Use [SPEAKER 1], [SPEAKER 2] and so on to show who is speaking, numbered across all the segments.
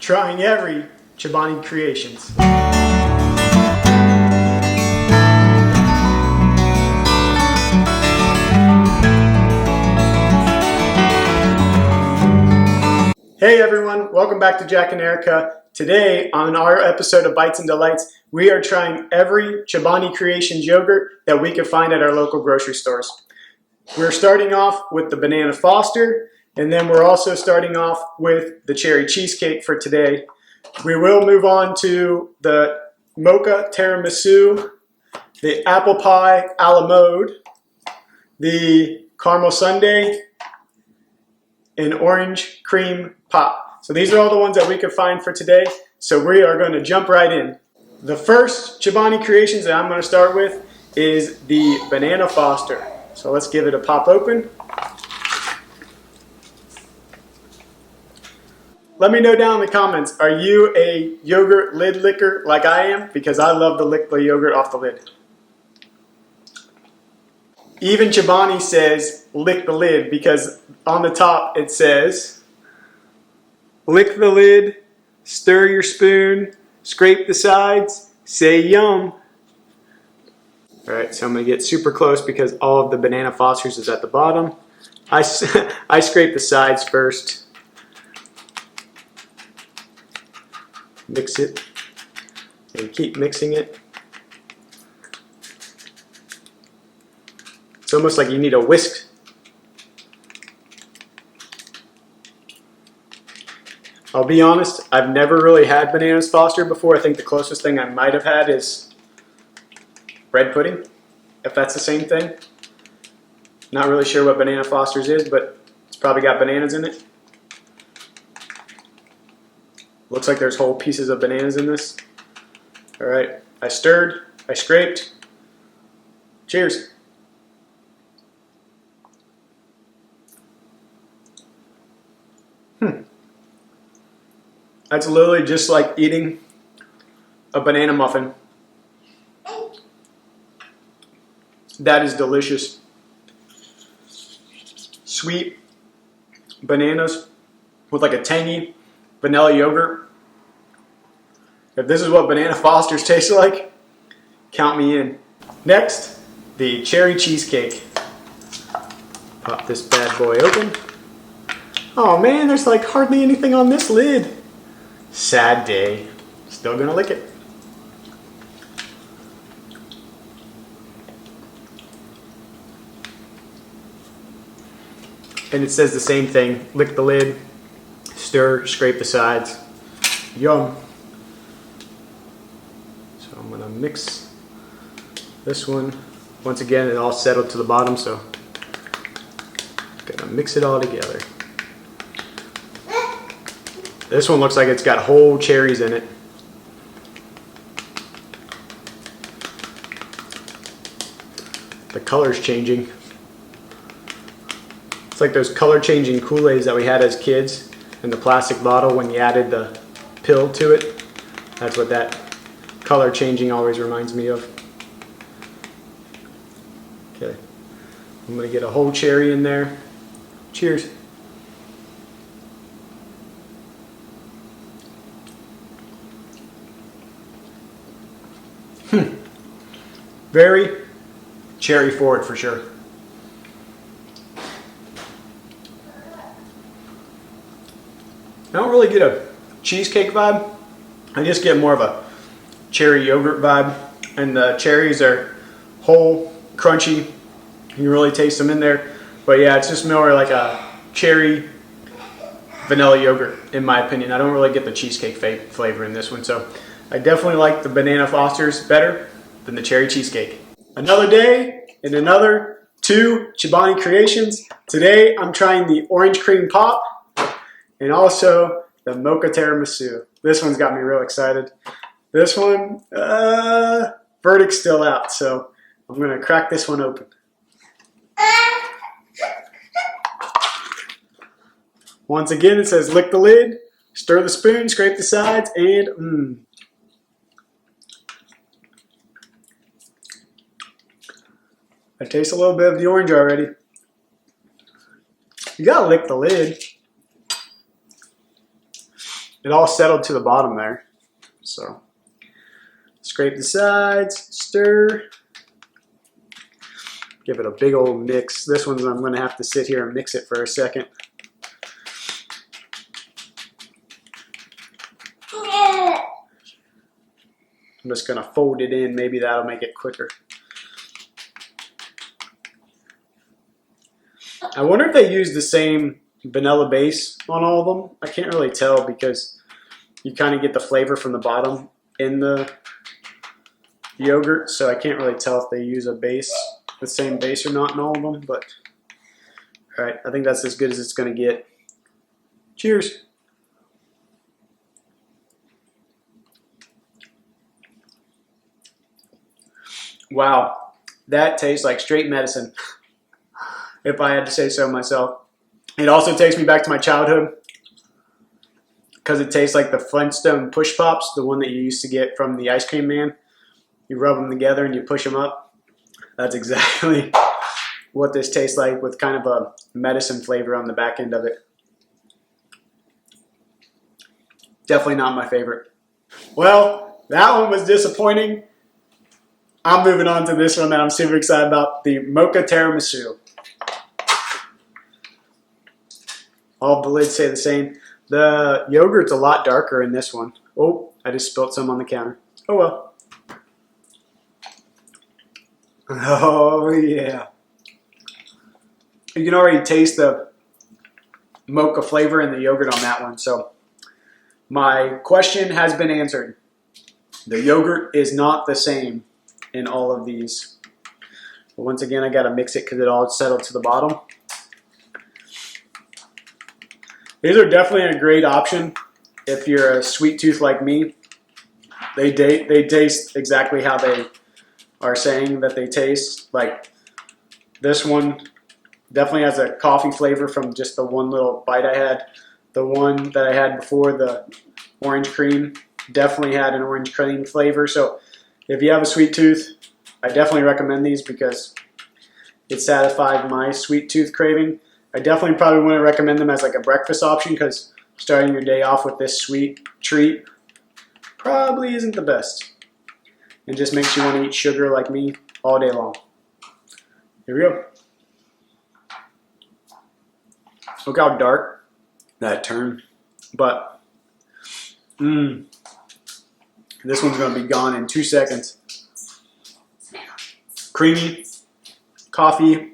[SPEAKER 1] trying every Chobani Creations. Hey everyone, welcome back to Jack and Erica. Today on our episode of Bites and Delights, we are trying every Chobani Creations yogurt that we can find at our local grocery stores. We're starting off with the Banana Foster, and then we're also starting off with the Cherry Cheesecake for today. We will move on to the Mocha Tiramisu, the Apple Pie a la Mode, the Caramel Sundae, and Orange Cream Pop. So these are all the ones that we could find for today. So we are going to jump right in. The first Chobani Creations that I'm going to start with is the Banana Foster. So let's give it a pop open. Let me know down in the comments, are you a yogurt lid licker like I am? Because I love to lick the yogurt off the lid. Even Chobani says lick the lid because on the top it says lick the lid, stir your spoon, scrape the sides, say yum. Alright, so I'm going to get super close because all of the Banana Fosters is at the bottom. I scrape the sides first. Mix it and keep mixing it. It's almost like you need a whisk. I'll be honest, I've never really had Bananas Foster before. I think the closest thing I might have had is bread pudding, if that's the same thing. Not really sure what Banana Foster's is, but it's probably got bananas in it. Looks like there's whole pieces of bananas in this. Alright, I stirred, I scraped. Cheers. That's literally just like eating a banana muffin. That is delicious. Sweet bananas with like a tangy vanilla yogurt. If this is what Banana Fosters taste like, count me in. Next, the Cherry Cheesecake. Pop this bad boy open. Oh man, there's like hardly anything on this lid. Sad day. Still gonna lick it. And it says the same thing. Lick the lid, stir, scrape the sides. Yum. So I'm gonna mix this one. Once again, it all settled to the bottom, so gonna mix it all together. This one looks like it's got whole cherries in it. The color's changing. It's like those color changing Kool-Aids that we had as kids in the plastic bottle when you added the pill to it. That's what that color changing always reminds me of. Okay, I'm gonna get a whole cherry in there. Cheers. Very cherry forward for sure. I don't really get a cheesecake vibe. I just get more of a cherry yogurt vibe. And the cherries are whole, crunchy. You can really taste them in there. But yeah, it's just more like a cherry vanilla yogurt in my opinion. I don't really get the cheesecake flavor in this one. So I definitely like the Banana Fosters better than the Cherry Cheesecake. Another day and another two Chobani Creations. Today I'm trying the Orange Cream Pop and also the Mocha Tiramisu. This one's got me real excited. This one, verdict's still out, so I'm gonna crack this one open. Once again, it says lick the lid, stir the spoon, scrape the sides, and I taste a little bit of the orange already. You gotta lick the lid. it all settled to the bottom there. So scrape the sides, stir. Give it a big old mix. This one's I'm going to have to sit here and mix it for a second. I'm just going to fold it in. Maybe that'll make it quicker. I wonder if they use the same vanilla base on all of them. I can't really tell because you kind of get the flavor from the bottom in the yogurt, so I can't really tell if they use a base, the same base or not in all of them. But all right, I think that's as good as it's going to get. Cheers. Wow, that tastes like straight medicine, if I had to say so myself. It also takes me back to my childhood because it tastes like the Flintstone push pops, the one that you used to get from the ice cream man. You rub them together and you push them up. That's exactly what this tastes like, with kind of a medicine flavor on the back end of it. Definitely not my favorite. Well, that one was disappointing. I'm moving on to this one that I'm super excited about, the Mocha Tiramisu. All the lids say the same. The yogurt's a lot darker in this one. Oh, I just spilled some on the counter. Oh well. Oh yeah. You can already taste the mocha flavor in the yogurt on that one. So my question has been answered. The yogurt is not the same in all of these. But once again, I gotta mix it because it all settled to the bottom. These are definitely a great option if you're a sweet tooth like me. They taste exactly how they are saying that they taste. Like this one definitely has a coffee flavor from just the one little bite I had. The one that I had before, the orange cream, definitely had an orange cream flavor. So if you have a sweet tooth, I definitely recommend these because it satisfied my sweet tooth craving. I definitely probably wouldn't recommend them as like a breakfast option because starting your day off with this sweet treat probably isn't the best. It just makes you want to eat sugar like me all day long. Here we go. Look how dark that turned. But this one's going to be gone in 2 seconds. Creamy, coffee,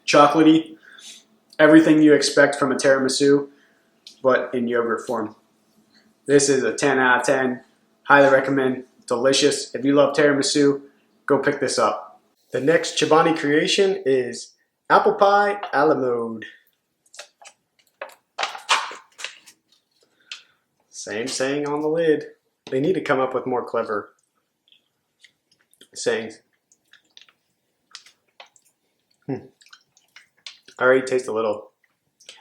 [SPEAKER 1] chocolatey, everything you expect from a tiramisu, but in yogurt form. This is a 10 out of 10. Highly recommend. Delicious. If you love tiramisu, go pick this up. The next Chobani creation is apple pie a la mode. Same saying on the lid. They need to come up with more clever sayings. I already taste a little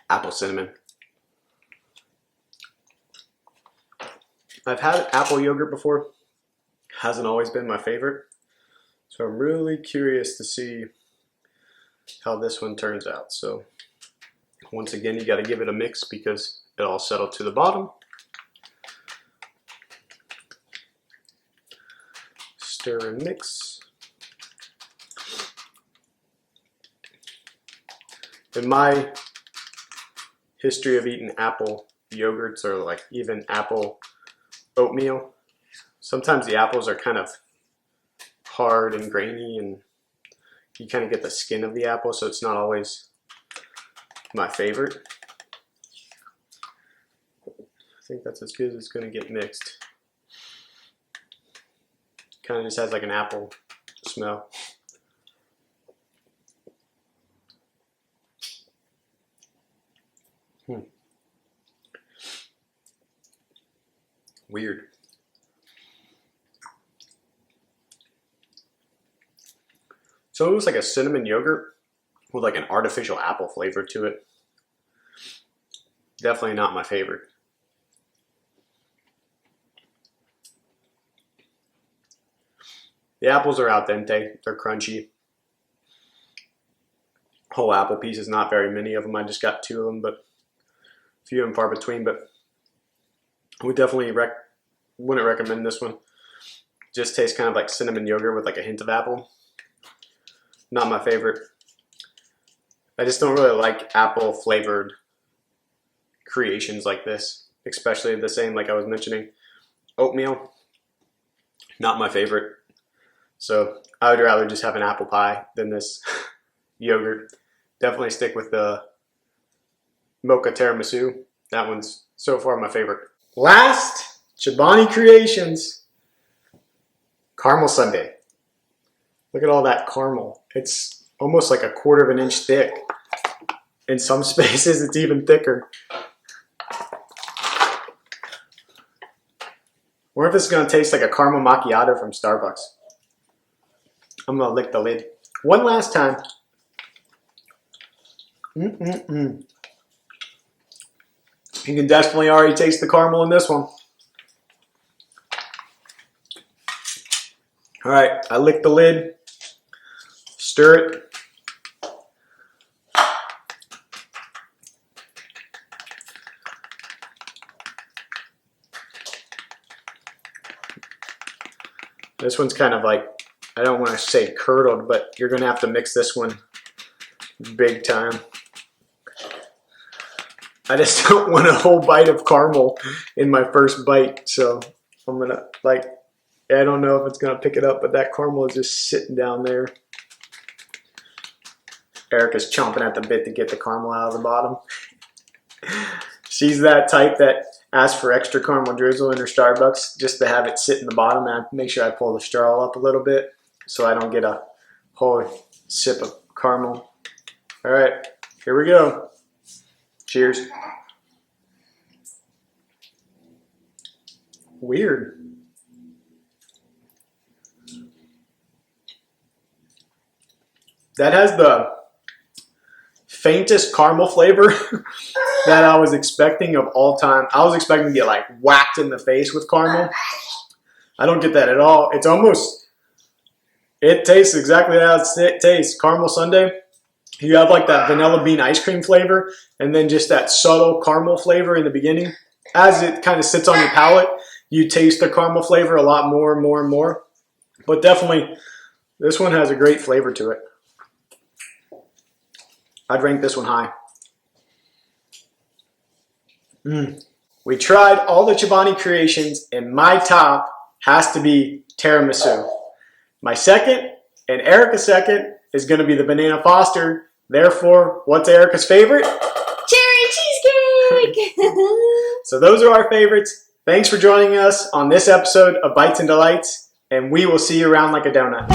[SPEAKER 1] apple cinnamon. I've had apple yogurt before. Hasn't always been my favorite. So I'm really curious to see how this one turns out. So once again, you got to give it a mix because it all settled to the bottom. Stir and mix. In my history of eating apple yogurts or like even apple oatmeal, sometimes the apples are kind of hard and grainy and you kind of get the skin of the apple, so it's not always my favorite. I think that's as good as it's going to get mixed. Kind of just has like an apple smell. Weird. So it was like a cinnamon yogurt with like an artificial apple flavor to it. Definitely not my favorite. The apples are al dente. They're crunchy. Whole apple pieces, not very many of them. I just got 2 of them, but few and far between. But I would definitely wouldn't recommend this one. Just tastes kind of like cinnamon yogurt with like a hint of apple. Not my favorite. I just don't really like apple flavored creations like this, especially the same like I was mentioning. Oatmeal, not my favorite. So I would rather just have an apple pie than this yogurt. Definitely stick with the mocha tiramisu. That one's so far my favorite. Last, Chobani Creations caramel sundae. Look at all that caramel. It's almost like a 1/4 of an inch thick. In some spaces, it's even thicker. Or if it's gonna taste like a caramel macchiato from Starbucks. I'm gonna lick the lid one last time. You can definitely already taste the caramel in this one. All right, I licked the lid, stir it. This one's kind of like, I don't want to say curdled, but you're gonna have to mix this one big time. I just don't want a whole bite of caramel in my first bite, so I'm gonna I don't know if it's gonna pick it up, but that caramel is just sitting down there. Erica's chomping at the bit to get the caramel out of the bottom. She's that type that asks for extra caramel drizzle in her Starbucks just to have it sit in the bottom, and I make sure I pull the straw up a little bit so I don't get a whole sip of caramel. All right, here we go. Cheers. Weird. That has the faintest caramel flavor that I was expecting of all time. I was expecting to get like whacked in the face with caramel. I don't get that at all. It's almost, it tastes exactly how it tastes. Caramel sundae. You have like that vanilla bean ice cream flavor and then just that subtle caramel flavor in the beginning. As it kind of sits on your palate, you taste the caramel flavor a lot more and more and more. But definitely, this one has a great flavor to it. I'd rank this one high. We tried all the Chobani Creations, and my top has to be tiramisu. My second, and Erica's second, is going to be the Banana Foster. Therefore, what's Erica's favorite?
[SPEAKER 2] Cherry cheesecake!
[SPEAKER 1] So those are our favorites. Thanks for joining us on this episode of Bites and Delights, and we will see you around like a donut.